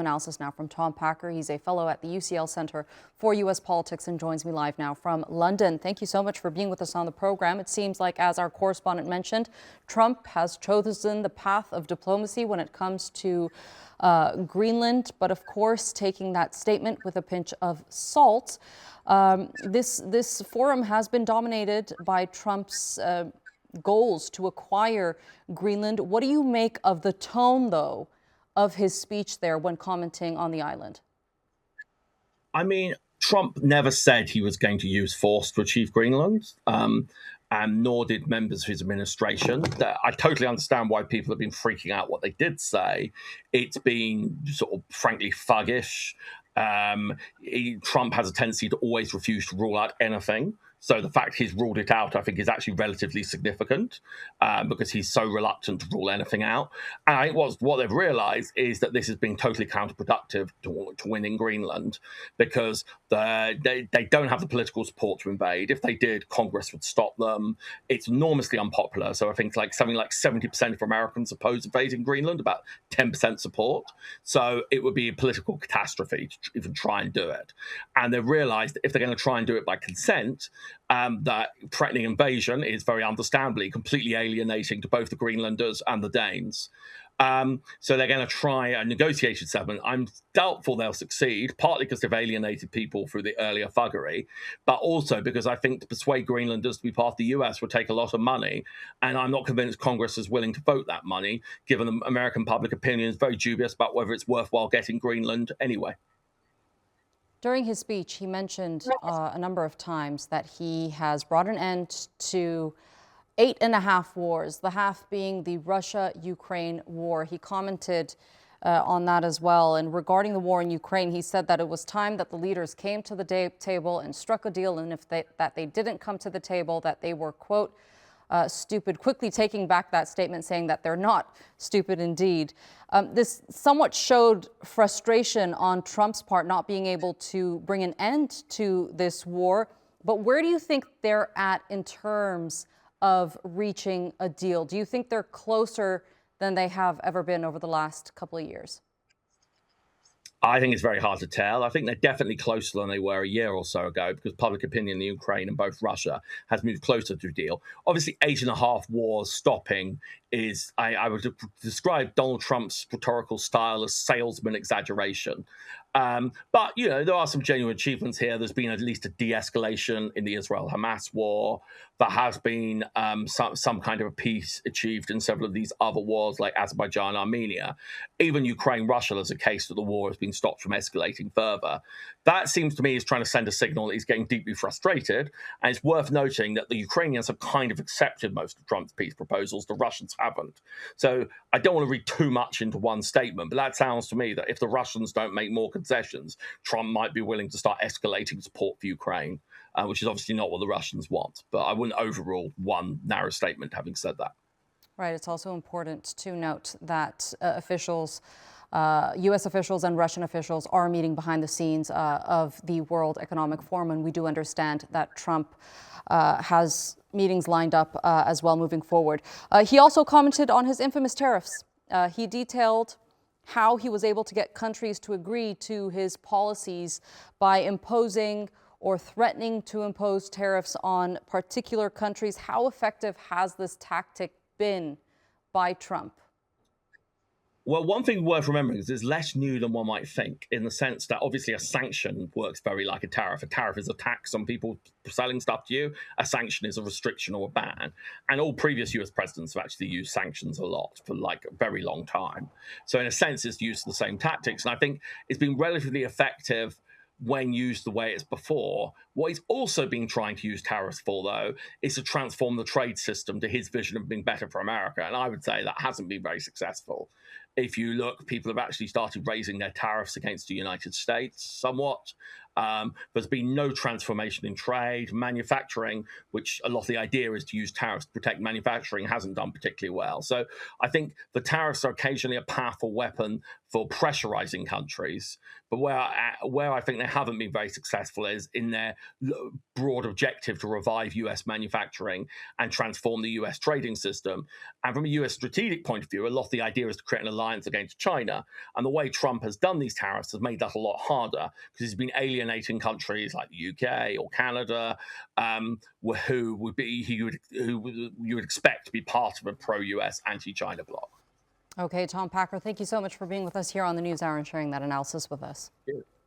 Analysis now from Tom Packer. He's a fellow at the UCL Center for U.S. Politics and joins me live now from London. Thank you so much for being with us on the program. It seems like, as our correspondent mentioned, Trump has chosen the path of diplomacy when it comes to Greenland, but of course, taking that statement with a pinch of salt. This forum has been dominated by Trump's goals to acquire Greenland. What do you make of the tone, though, of his speech there when commenting on the island? I mean, Trump never said he was going to use force to achieve Greenland, and nor did members of his administration. I totally understand why people have been freaking out what they did say. It's been sort of, frankly, thuggish. Trump has a tendency to always refuse to rule out anything. So the fact he's ruled it out, I think, is actually relatively significant because he's so reluctant to rule anything out. And I think what they've realized is that this has been totally counterproductive to winning Greenland because they don't have the political support to invade. If they did, Congress would stop them. It's enormously unpopular. So I think something like 70% of Americans oppose invading Greenland, about 10% support. So it would be a political catastrophe to even try and do it. And they've realized that if they're going to try and do it by consent, that threatening invasion is very understandably completely alienating to both the Greenlanders and the Danes. So they're going to try a negotiated settlement. I'm doubtful they'll succeed, partly because they've alienated people through the earlier thuggery, but also because I think to persuade Greenlanders to be part of the US would take a lot of money. And I'm not convinced Congress is willing to vote that money, given the American public opinion is very dubious about whether it's worthwhile getting Greenland anyway. During his speech, he mentioned a number of times that he has brought an end to 8.5 wars, the half being the Russia-Ukraine war. He commented on that as well. And regarding the war in Ukraine, he said that it was time that the leaders came to the table and struck a deal. And if they didn't come to the table, that they were, quote, stupid, quickly taking back that statement, saying that they're not stupid indeed. This somewhat showed frustration on Trump's part, not being able to bring an end to this war. But where do you think they're at in terms of reaching a deal? Do you think they're closer than they have ever been over the last couple of years? I think it's very hard to tell. I think they're definitely closer than they were a year or so ago because public opinion in Ukraine and both Russia has moved closer to a deal. Obviously, 8.5 wars stopping is, I would describe Donald Trump's rhetorical style as salesman exaggeration. But, you know, there are some genuine achievements here. There's been at least a de-escalation in the Israel-Hamas war. There has been some kind of a peace achieved in several of these other wars like Azerbaijan, Armenia. Even Ukraine-Russia, there's a case that the war has been stopped from escalating further. That seems to me is trying to send a signal that he's getting deeply frustrated. And it's worth noting that the Ukrainians have kind of accepted most of Trump's peace proposals. The Russians haven't. So I don't want to read too much into one statement, but that sounds to me that if the Russians don't make more concessions, Trump might be willing to start escalating support for Ukraine, which is obviously not what the Russians want. But I wouldn't overrule one narrow statement having said that. Right. It's also important to note that U.S. officials and Russian officials are meeting behind the scenes of the World Economic Forum, and we do understand that Trump has meetings lined up as well moving forward. He also commented on his infamous tariffs. He detailed how he was able to get countries to agree to his policies by imposing or threatening to impose tariffs on particular countries. How effective has this tactic been by Trump? Well, one thing worth remembering is it's less new than one might think, in the sense that obviously a sanction works very like a tariff. A tariff is a tax on people selling stuff to you. A sanction is a restriction or a ban. And all previous US presidents have actually used sanctions a lot for like a very long time. So in a sense, it's used the same tactics. And I think it's been relatively effective when used the way it's before. What he's also been trying to use tariffs for, though, is to transform the trade system to his vision of being better for America. And I would say that hasn't been very successful. If you look, people have actually started raising their tariffs against the United States somewhat. There's been no transformation in trade. Manufacturing, which a lot of the idea is to use tariffs to protect manufacturing, hasn't done particularly well. So I think the tariffs are occasionally a powerful weapon for pressurizing countries. But where I think they haven't been very successful is in their broad objective to revive US manufacturing and transform the US trading system. And from a US strategic point of view, a lot of the idea is to create an alliance alliance against China. And the way Trump has done these tariffs has made that a lot harder because he's been alienating countries like the UK or Canada, who you would expect to be part of a pro-US, anti-China bloc. Okay, Tom Packer, thank you so much for being with us here on the NewsHour and sharing that analysis with us. Yeah.